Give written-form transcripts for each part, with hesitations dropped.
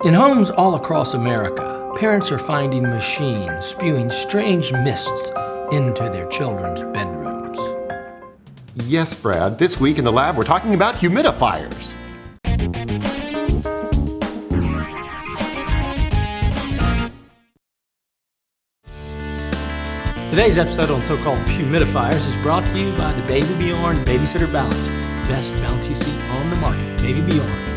In homes all across America, parents are finding machines spewing strange mists into their children's bedrooms. Yes, Brad. This week in the lab, we're talking about humidifiers. Today's episode on so-called humidifiers is brought to you by the Baby Bjorn Babysitter Balance. Best bouncy seat on the market, Baby Bjorn.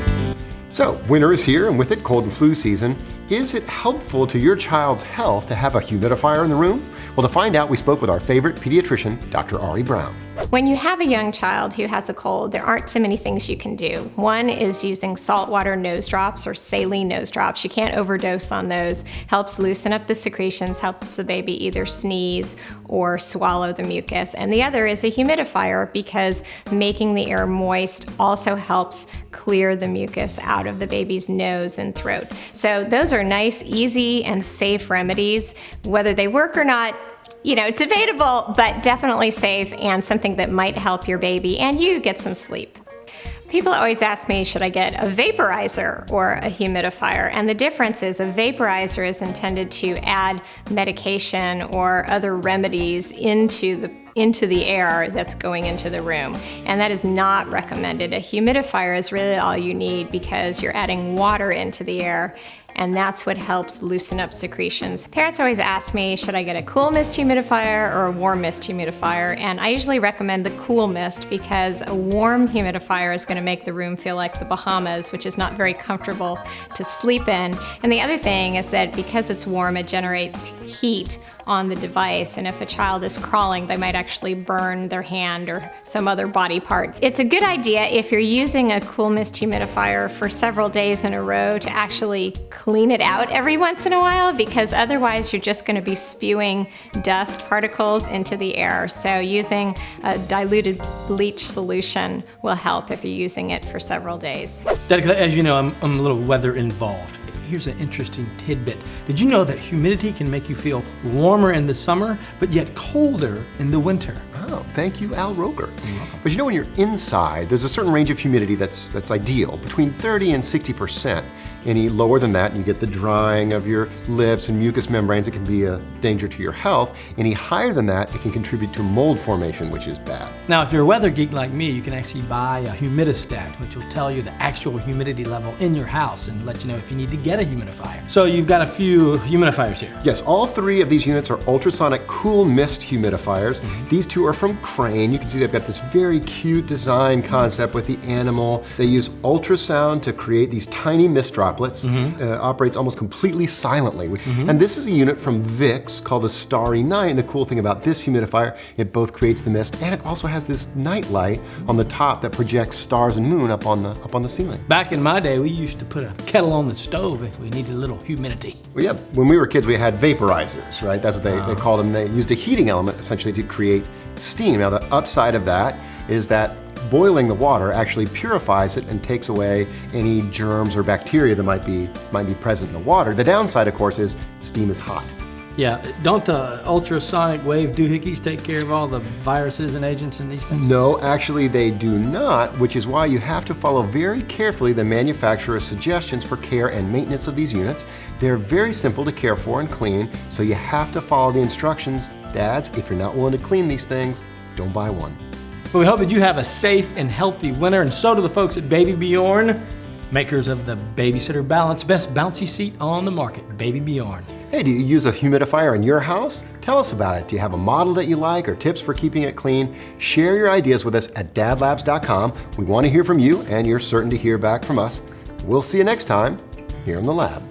So, winter is here, and with it, cold and flu season. Is it helpful to your child's health to have a humidifier in the room? Well, to find out, we spoke with our favorite pediatrician, Dr. Ari Brown. When you have a young child who has a cold, there aren't too many things you can do. One is using saltwater nose drops or saline nose drops. You can't overdose on those. Helps loosen up the secretions, helps the baby either sneeze or swallow the mucus. And the other is a humidifier, because making the air moist also helps clear the mucus out of the baby's nose and throat. So those are nice, easy, and safe remedies. Whether they work or not, debatable, but definitely safe and something that might help your baby and you get some sleep. People always ask me, should I get a vaporizer or a humidifier? And the difference is a vaporizer is intended to add medication or other remedies into the air that's going into the room. And that is not recommended. A humidifier is really all you need because you're adding water into the air, and that's what helps loosen up secretions. Parents always ask me, should I get a cool mist humidifier or a warm mist humidifier? And I usually recommend the cool mist, because a warm humidifier is gonna make the room feel like the Bahamas, which is not very comfortable to sleep in. And the other thing is that because it's warm, it generates heat on the device, and if a child is crawling, they might actually burn their hand or some other body part. It's a good idea if you're using a cool mist humidifier for several days in a row to actually clean it out every once in a while, because otherwise you're just going to be spewing dust particles into the air. So using a diluted bleach solution will help if you're using it for several days. Dad, as you know, I'm a little weather involved. Here's an interesting tidbit. Did you know that humidity can make you feel warmer in the summer, but yet colder in the winter? Oh, thank you, Al Roker. But when you're inside, there's a certain range of humidity that's ideal, between 30 and 60%. Any lower than that, and you get the drying of your lips and mucous membranes. It can be a danger to your health. Any higher than that, it can contribute to mold formation, which is bad. Now, if you're a weather geek like me, you can actually buy a humidistat, which will tell you the actual humidity level in your house and let you know if you need to get a humidifier. So you've got a few humidifiers here. Yes, all three of these units are ultrasonic cool mist humidifiers. These two are from Crane. You can see they've got this very cute design concept with the animal. They use ultrasound to create these tiny mist droplets. Operates almost completely silently. And this is a unit from Vicks called the Starry Night. And the cool thing about this humidifier, it both creates the mist and it also has this night light on the top that projects stars and moon up on the ceiling. Back in my day, we used to put a kettle on the stove if we needed a little humidity. Well, yeah, when we were kids, we had vaporizers, right? That's what they called them. They used a heating element essentially to create steam. Now, the upside of that is that boiling the water actually purifies it and takes away any germs or bacteria that might be present in the water. The downside, of course, is steam is hot. Yeah, don't the ultrasonic wave doohickeys take care of all the viruses and agents in these things? No, actually they do not, which is why you have to follow very carefully the manufacturer's suggestions for care and maintenance of these units. They're very simple to care for and clean, so you have to follow the instructions. Dads, if you're not willing to clean these things, don't buy one. Well, we hope that you have a safe and healthy winter, and so do the folks at Baby Bjorn, makers of the Babysitter Balance, best bouncy seat on the market, Baby Bjorn. Hey, do you use a humidifier in your house? Tell us about it. Do you have a model that you like or tips for keeping it clean? Share your ideas with us at DadLabs.com. We want to hear from you, and you're certain to hear back from us. We'll see you next time here in the lab.